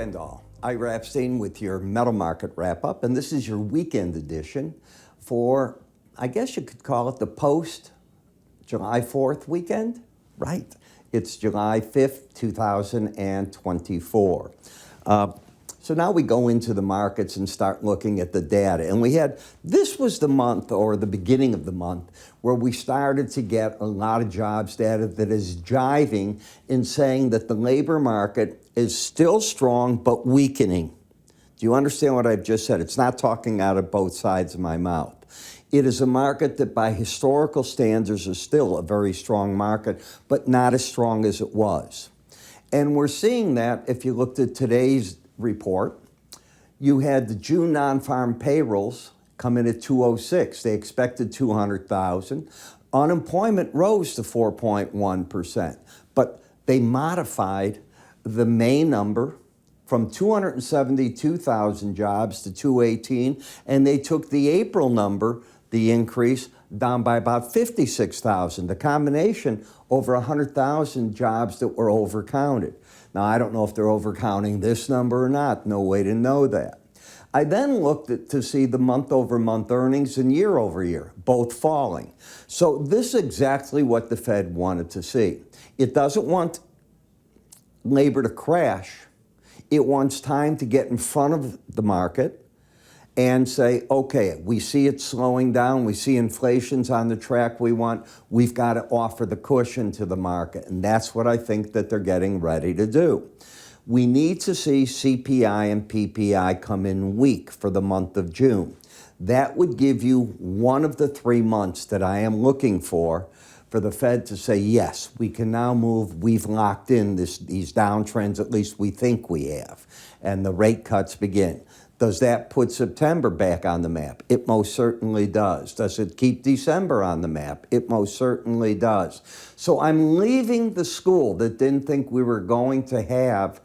and all. Ira Epstein with your metal market wrap-up, and this is your weekend edition for, I guess you could call it the post-July 4th weekend, right? It's July 5th, 2024. So now we go into the markets and start looking at the data. And this was the month, or the beginning of the month, where we started to get a lot of jobs data that is jiving in saying that the labor market is still strong but weakening. Do you understand what I've just said? It's not talking out of both sides of my mouth. It is a market that by historical standards is still a very strong market, but not as strong as it was. And we're seeing that if you looked at today's report. You had the June non-farm payrolls come in at 206. They expected 200,000. Unemployment rose to 4.1%, but they modified the May number from 272,000 jobs to 218, and they took the April number, the increase, down by about 56,000. The combination, over 100,000 jobs that were overcounted. Now, I don't know if they're overcounting this number or not. No way to know that. I then looked to see the month-over-month earnings and year-over-year, both falling. So this is exactly what the Fed wanted to see. It doesn't want labor to crash. It wants time to get in front of the market and say, okay, we see it slowing down, we see inflation's on the track we want, we've got to offer the cushion to the market. And that's what I think that they're getting ready to do. We need to see CPI and PPI come in weak for the month of June. That would give you one of the 3 months that I am looking for the Fed to say, yes, we can now move, we've locked in these downtrends, at least we think we have, and the rate cuts begin. Does that put September back on the map? It most certainly does. Does it keep December on the map? It most certainly does. So I'm leaving the school that didn't think we were going to have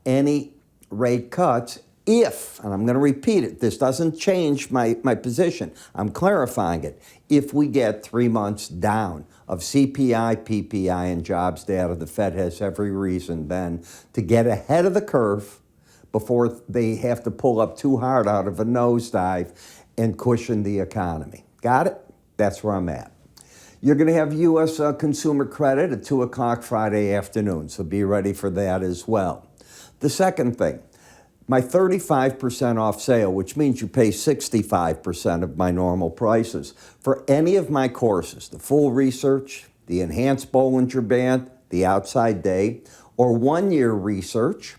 any rate cuts if, and I'm going to repeat it, this doesn't change my position, I'm clarifying it, if we get 3 months down of CPI, PPI, and jobs data, the Fed has every reason then to get ahead of the curve before they have to pull up too hard out of a nosedive and cushion the economy. Got it? That's where I'm at. You're going to have U.S. consumer credit at 2 o'clock Friday afternoon, so be ready for that as well. The second thing, my 35% off sale, which means you pay 65% of my normal prices for any of my courses, the full research, the enhanced Bollinger Band, the outside day, or 1-year research.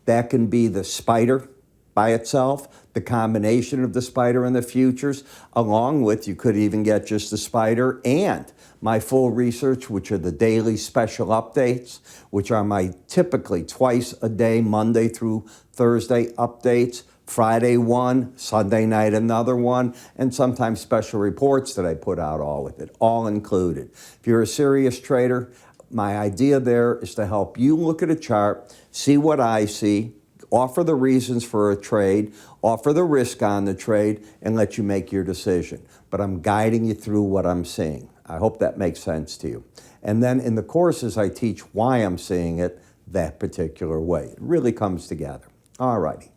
That can be the Spider by itself, the combination of the Spider and the futures, along with, you could even get just the Spider and my full research, which are the daily special updates, which are my typically twice a day, Monday through Thursday updates, Friday one, Sunday night another one, and sometimes special reports that I put out all with it, all included. If you're a serious trader, my idea there is to help you look at a chart, see what I see, offer the reasons for a trade, offer the risk on the trade, and let you make your decision. But I'm guiding you through what I'm seeing. I hope that makes sense to you. And then in the courses, I teach why I'm seeing it that particular way. It really comes together. All righty.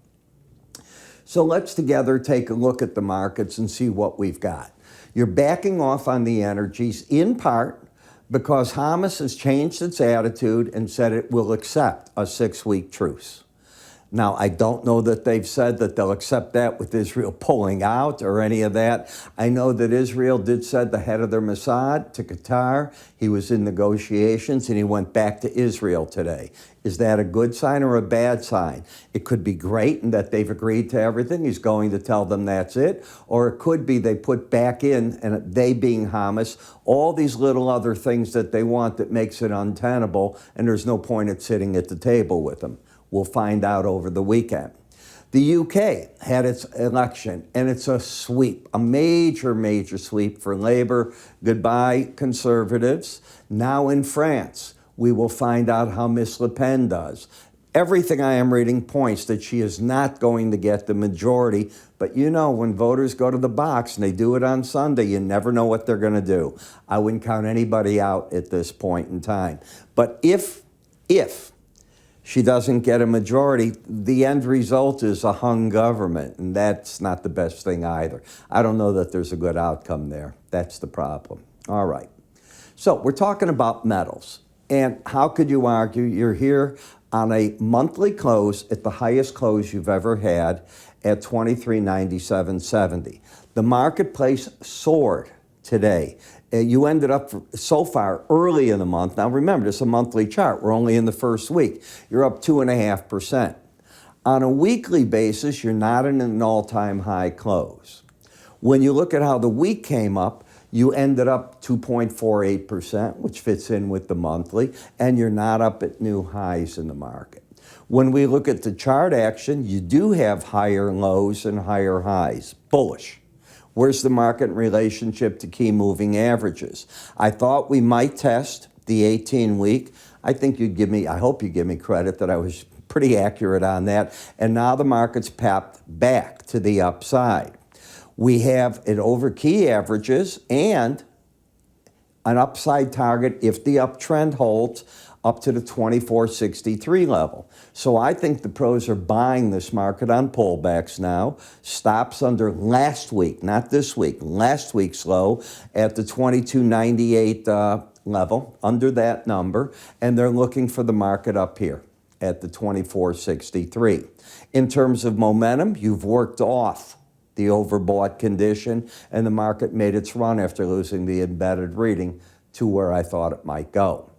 So let's together take a look at the markets and see what we've got. You're backing off on the energies in part because Hamas has changed its attitude and said it will accept a 6-week truce. Now, I don't know that they've said that they'll accept that with Israel pulling out or any of that. I know that Israel did send the head of their Mossad to Qatar. He was in negotiations and he went back to Israel today. Is that a good sign or a bad sign? It could be great in that they've agreed to everything. He's going to tell them that's it. Or it could be they put back in, and they being Hamas, all these little other things that they want that makes it untenable, and there's no point at sitting at the table with them. We'll find out over the weekend. The UK had its election, and it's a sweep, a major, major sweep for Labour. Goodbye, Conservatives. Now in France, we will find out how Miss Le Pen does. Everything I am reading points that she is not going to get the majority. But you know, when voters go to the box and they do it on Sunday, you never know what they're going to do. I wouldn't count anybody out at this point in time. But if She doesn't get a majority. The end result is a hung government, and that's not the best thing either. I don't know that there's a good outcome there. That's the problem. All right. So we're talking about metals. And how could you argue? You're here on a monthly close at the highest close you've ever had at 2397.70. The marketplace soared today. You ended up so far early in the month. Now remember, this is a monthly chart. We're only in the first week. You're up 2.5%. On a weekly basis, you're not in an all-time high close. When you look at how the week came up, you ended up 2.48%, which fits in with the monthly, and you're not up at new highs in the market. When we look at the chart action, you do have higher lows and higher highs, bullish. Where's the market in relationship to key moving averages? I thought we might test the 18-week. I hope you give me credit that I was pretty accurate on that. And now the market's papped back to the upside. We have it over key averages and an upside target if the uptrend holds up to the 2463 level. So I think the pros are buying this market on pullbacks now. Stops under last week, not this week, last week's low at the 2298 level, under that number, and they're looking for the market up here at the 2463. In terms of momentum, you've worked off the overbought condition, and the market made its run after losing the embedded reading to where I thought it might go.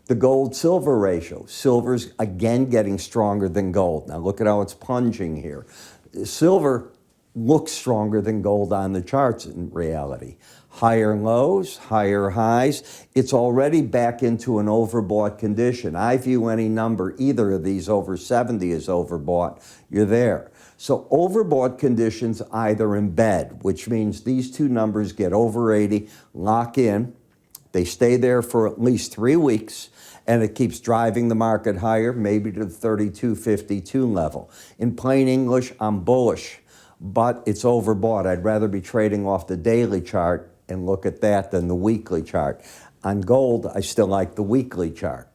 The gold-silver ratio. Silver's again getting stronger than gold. Now look at how it's plunging here. Silver looks stronger than gold on the charts in reality. Higher lows, higher highs. It's already back into an overbought condition. I view any number, either of these over 70 as overbought. You're there. So overbought conditions either embed, which means these two numbers get over 80, lock in. They stay there for at least 3 weeks, and it keeps driving the market higher, maybe to the 3252 level. In plain English, I'm bullish, but it's overbought. I'd rather be trading off the daily chart and look at that than the weekly chart. On gold, I still like the weekly chart.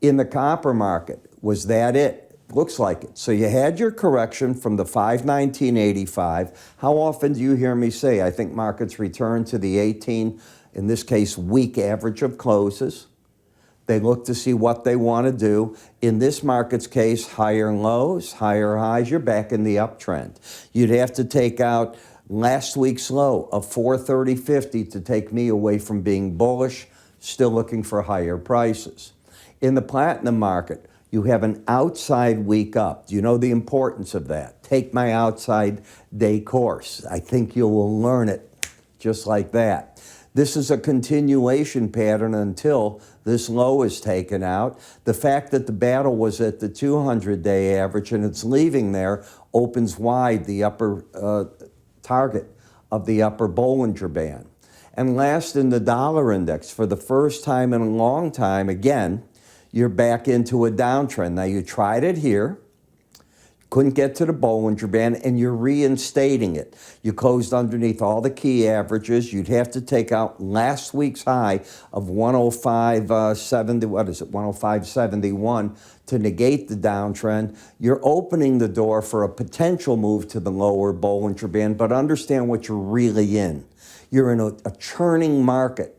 In the copper market, was that it? Looks like it. So you had your correction from the 519.85. How often do you hear me say, I think markets return to the 18, in this case, week average of closes? They look to see what they want to do. In this market's case, higher lows, higher highs, you're back in the uptrend. You'd have to take out last week's low of 430.50 to take me away from being bullish, still looking for higher prices. In the platinum market, you have an outside week up. Do you know the importance of that? Take my outside day course. I think you will learn it just like that. This is a continuation pattern until this low is taken out. The fact that the battle was at the 200-day average and it's leaving there opens wide the upper target of the upper Bollinger Band. And last, in the dollar index, for the first time in a long time, again, you're back into a downtrend. Now, you tried it here, couldn't get to the Bollinger Band, and you're reinstating it. You closed underneath all the key averages. You'd have to take out last week's high of 105.71 to negate the downtrend. You're opening the door for a potential move to the lower Bollinger Band, but understand what you're really in. You're in a churning market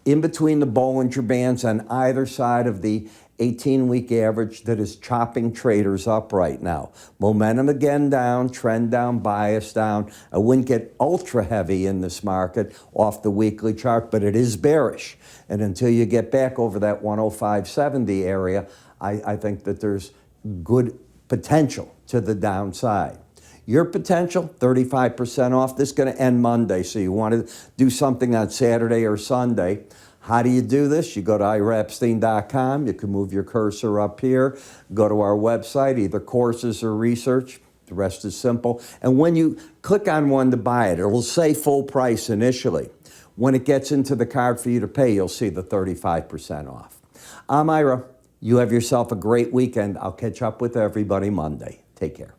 in between the Bollinger Bands on either side of the 18-week average that is chopping traders up right now. Momentum again down, trend down, bias down. I wouldn't get ultra heavy in this market off the weekly chart, but it is bearish. And until you get back over that 105.70 area, I think that there's good potential to the downside. Your potential, 35% off. This is going to end Monday, so you want to do something on Saturday or Sunday. How do you do this? You go to iraepstein.com. You can move your cursor up here. Go to our website, either courses or research. The rest is simple. And when you click on one to buy it, it will say full price initially. When it gets into the card for you to pay, you'll see the 35% off. I'm Ira. You have yourself a great weekend. I'll catch up with everybody Monday. Take care.